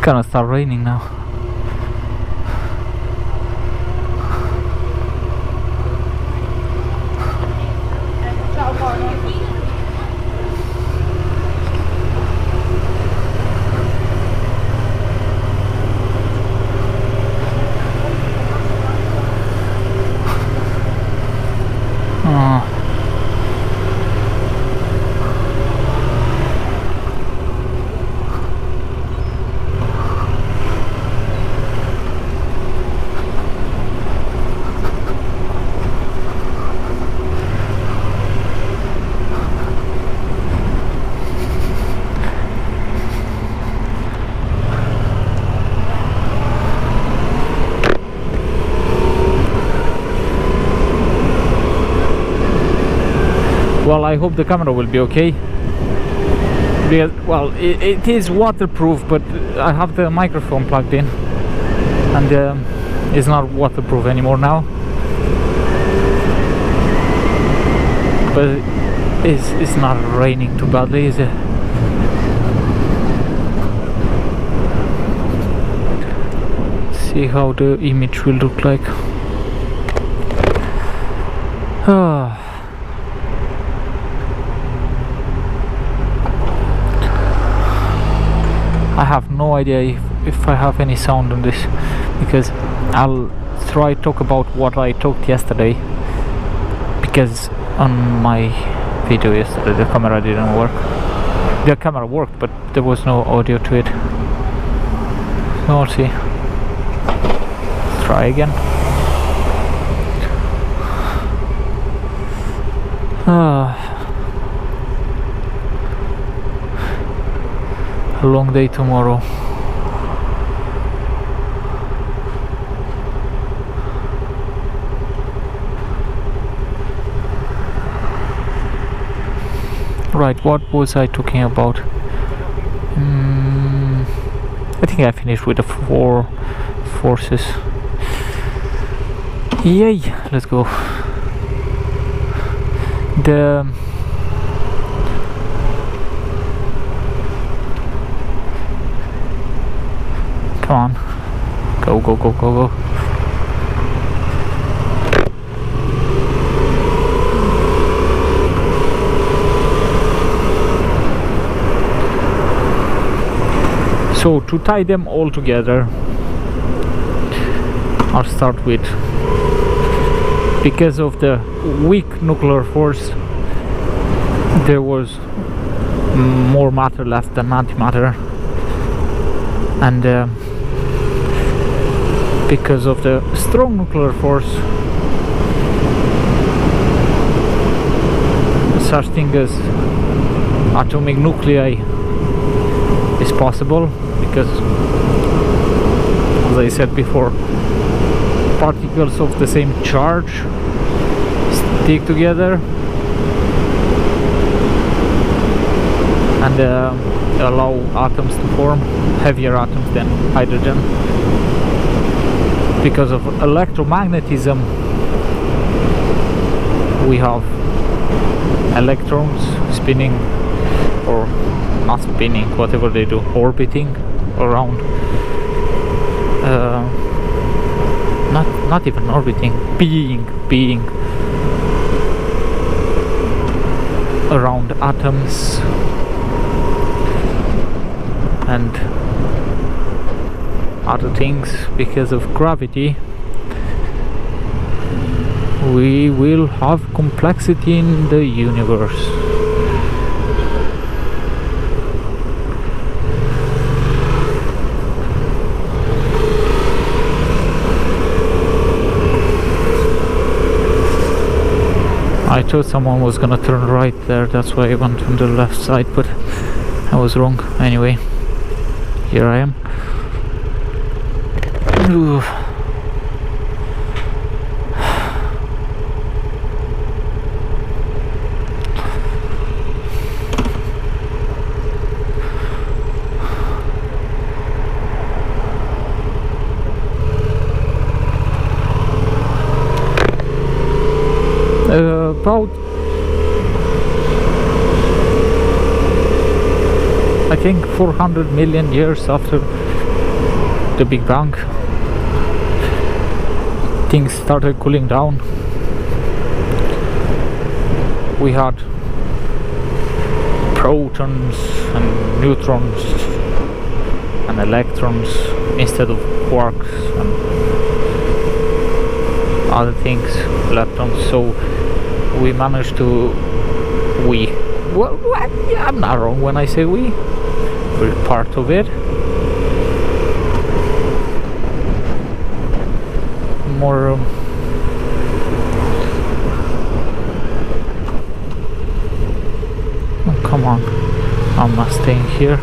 gonna start raining now. Well, I hope the camera will be okay. Well, it is waterproof, but I have the microphone plugged in, and it's not waterproof anymore now. But it's not raining too badly, is it? See how the image will look like. I have no idea if I have any sound on this, because I'll try to talk about what I talked yesterday, because on my video yesterday the camera didn't work. The camera worked, but there was no audio to it. So we'll see. Let's try again. A long day tomorrow. Right, what was I talking about? I think I finished with the 4 forces. Yay, let's go. Come on. Go, go, go, go, go. So to tie them all together, I'll start with, because of the weak nuclear force, there was more matter left than antimatter, and because of the strong nuclear force, such thing as atomic nuclei is possible, because, as I said before, particles of the same charge stick together and allow atoms to form, heavier atoms than hydrogen. Because of electromagnetism, we have electrons spinning, or not spinning, whatever they do, orbiting around, not even orbiting, being around atoms, and other things. Because of gravity, we will have complexity in the universe. I thought someone was gonna turn right there, that's why I went on the left side, but I was wrong. Anyway, here I am. Ooh. About, I think, 400 million years after the Big Bang, things started cooling down. We had protons and neutrons and electrons instead of quarks and other things, leptons. So we managed to, well, yeah, I'm not wrong when I say we're part of it. More oh, come on, I'm not staying here.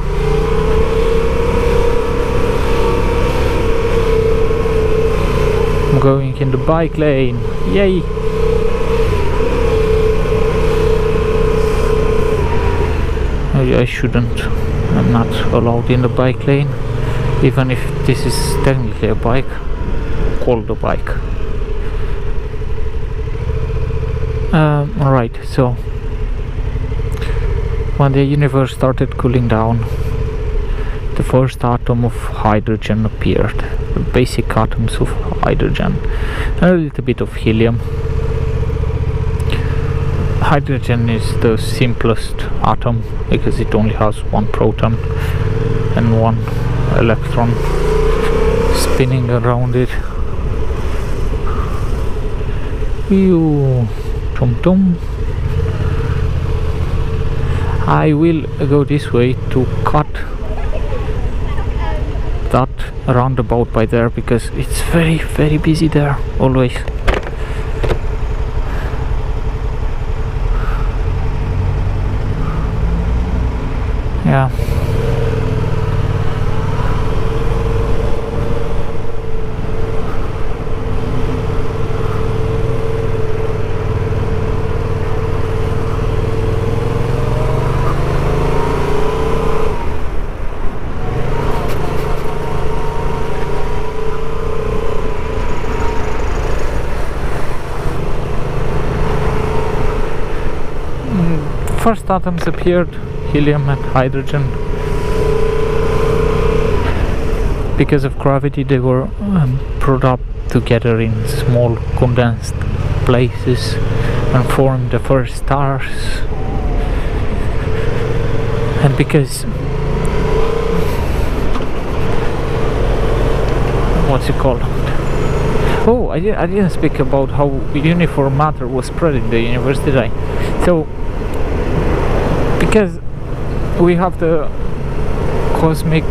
I'm going in the bike lane, yay! I shouldn't, I'm not allowed in the bike lane, even if this is technically a bike, called a bike. Right, so when the universe started cooling down, the first atom of hydrogen appeared, the basic atoms of hydrogen, and a little bit of helium. Hydrogen is the simplest atom because it only has one proton and one electron spinning around it. Tum-tum. I will go this way to cut that roundabout by there because it's very, very busy there always. Yeah. First atoms appeared, helium and hydrogen. Because of gravity they were brought up together in small condensed places and formed the first stars. And because what's it called? Oh, I didn't speak about how uniform matter was spread in the universe, did I? So because we have the cosmic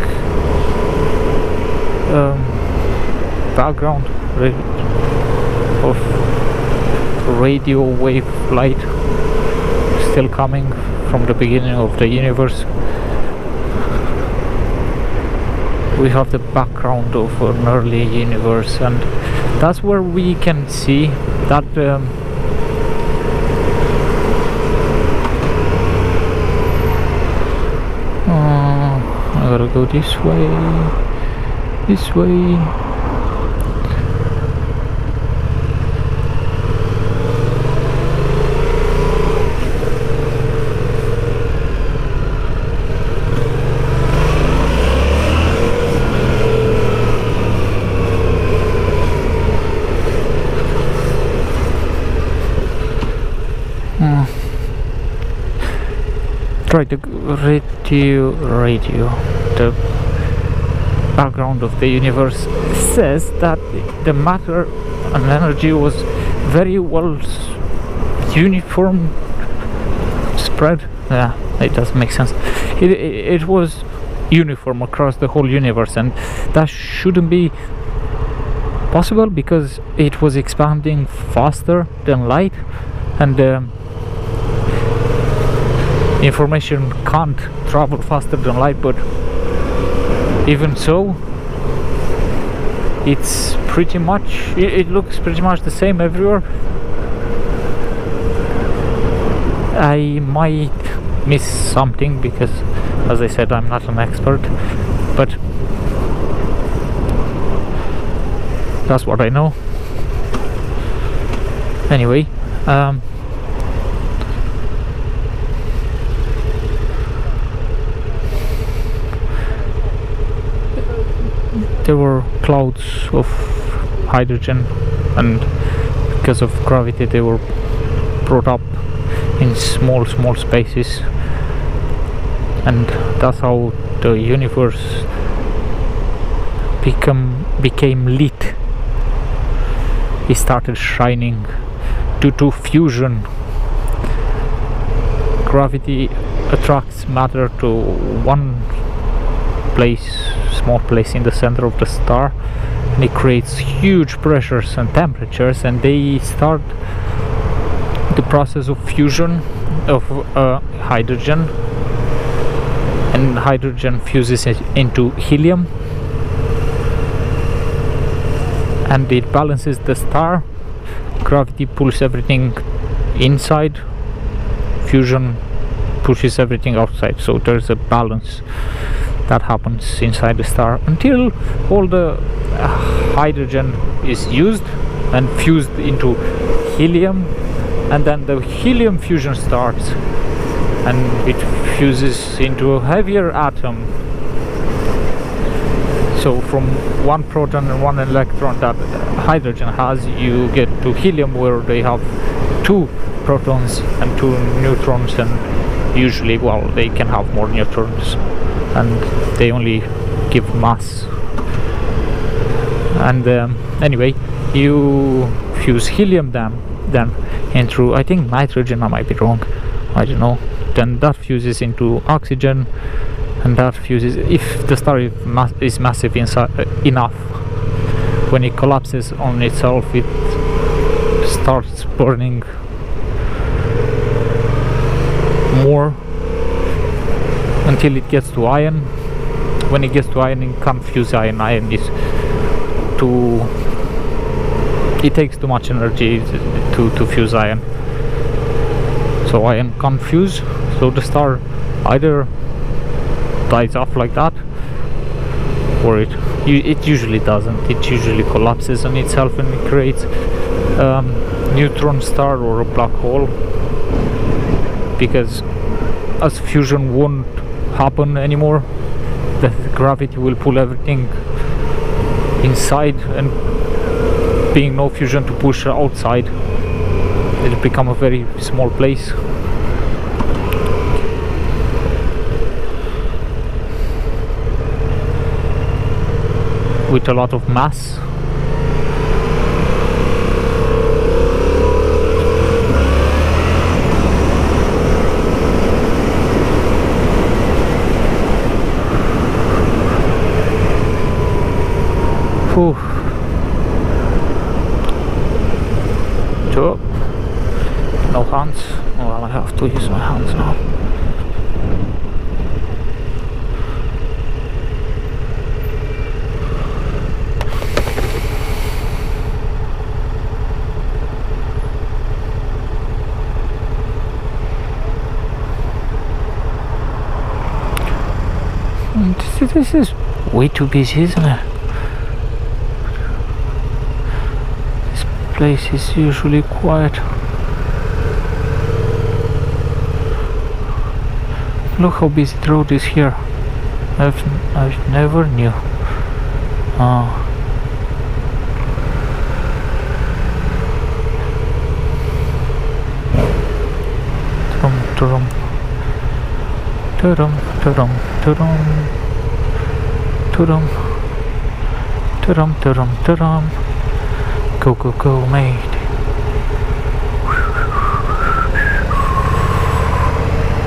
background of radio wave light still coming from the beginning of the universe, we have the background of an early universe, and that's where we can see that I gotta go this way. Right, the radio, the background of the universe says that the matter and energy was very well uniform spread. Yeah, it doesn't make sense. It was uniform across the whole universe, and that shouldn't be possible because it was expanding faster than light, and information can't travel faster than light, but even so it's pretty much, it looks pretty much the same everywhere. I might miss something because, as I said, I'm not an expert, but that's what I know. Anyway, there were clouds of hydrogen, and because of gravity they were brought up in small spaces, and that's how the universe became lit. It started shining due to fusion. Gravity attracts matter to one place, small place in the center of the star, and it creates huge pressures and temperatures, and they start the process of fusion of hydrogen, and hydrogen fuses it into helium, and it balances the star. Gravity pulls everything inside, fusion pushes everything outside, so there's a balance that happens inside the star until all the hydrogen is used and fused into helium, and then the helium fusion starts and it fuses into a heavier atom. So from one proton and one electron that hydrogen has, you get to helium, where they have 2 protons and 2 neutrons, and usually, well, they can have more neutrons, and they only give mass. And anyway, you fuse helium then into, I think, nitrogen, I might be wrong, I don't know. Then that fuses into oxygen, and that fuses, if the star is massive enough, when it collapses on itself, it starts burning more until it gets to iron. When it gets to iron, it can't fuse iron. Iron is it takes too much energy to fuse iron, so iron can't fuse, so the star either dies off like that, or it usually doesn't. It usually collapses on itself and it creates a neutron star or a black hole, because as fusion won't happen anymore, the gravity will pull everything inside, and being no fusion to push outside, it'll become a very small place. With a lot of mass. Whew. So, no hands. Well, I have to use my hands now. This is way too busy, isn't it? This place is usually quiet. Look how busy the road is here. I've never knew. Turum. Go, mate.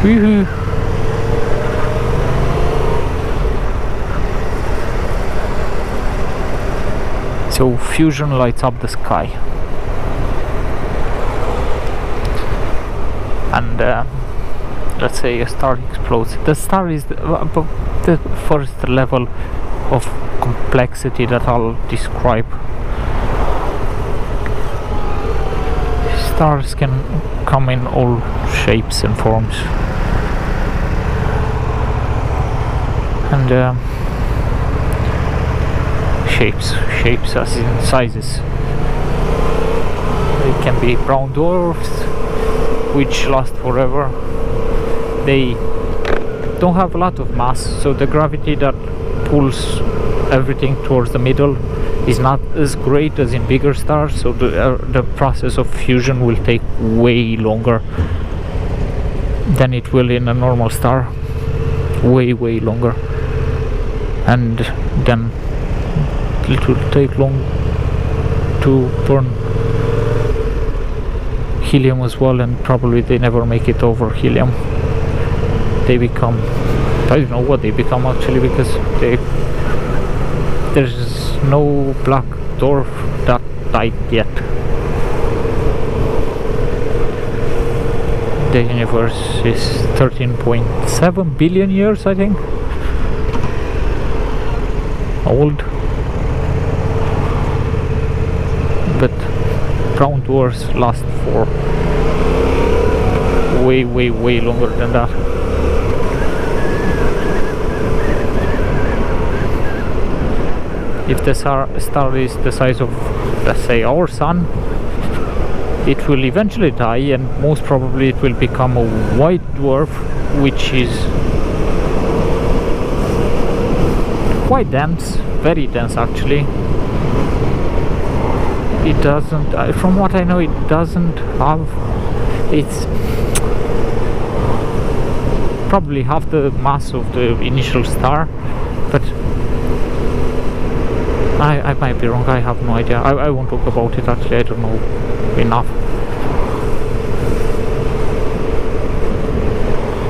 Woohoo. So fusion lights up the sky, and let's say a star explodes. The star is above the first level of complexity that I'll describe. Stars can come in all shapes and forms, and shapes as in sizes. They can be brown dwarfs, which last forever. They don't have a lot of mass, so the gravity that pulls everything towards the middle is not as great as in bigger stars, so the process of fusion will take way longer than it will in a normal star. Way longer. And then it will take long to burn helium as well, and probably they never make it over helium. They become, I don't know what they become actually, because there's no black dwarf that tight yet. The universe is 13.7 billion years, I think, old. But brown dwarfs last for way longer than that. If the star is the size of, let's say, our sun, it will eventually die, and most probably it will become a white dwarf, which is quite dense, very dense actually. It doesn't, from what I know, it doesn't have, it's probably half the mass of the initial star, but I might be wrong, I have no idea. I won't talk about it actually, I don't know enough.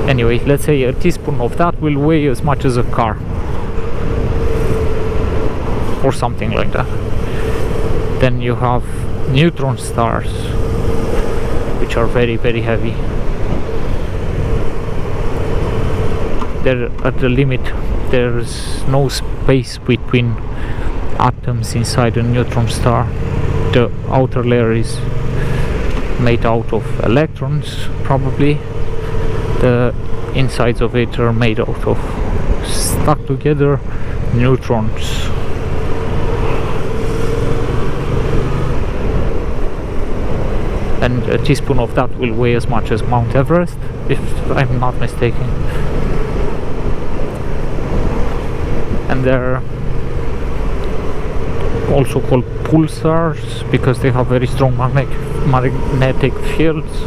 Anyway, let's say a teaspoon of that will weigh as much as a car, or something like that. Then you have neutron stars, which are very heavy. They're at the limit. There's no space between atoms inside a neutron star. The outer layer is made out of electrons, probably. The insides of it are made out of stuck together neutrons. And a teaspoon of that will weigh as much as Mount Everest, if I'm not mistaken. And they're also called pulsars because they have very strong magnetic fields.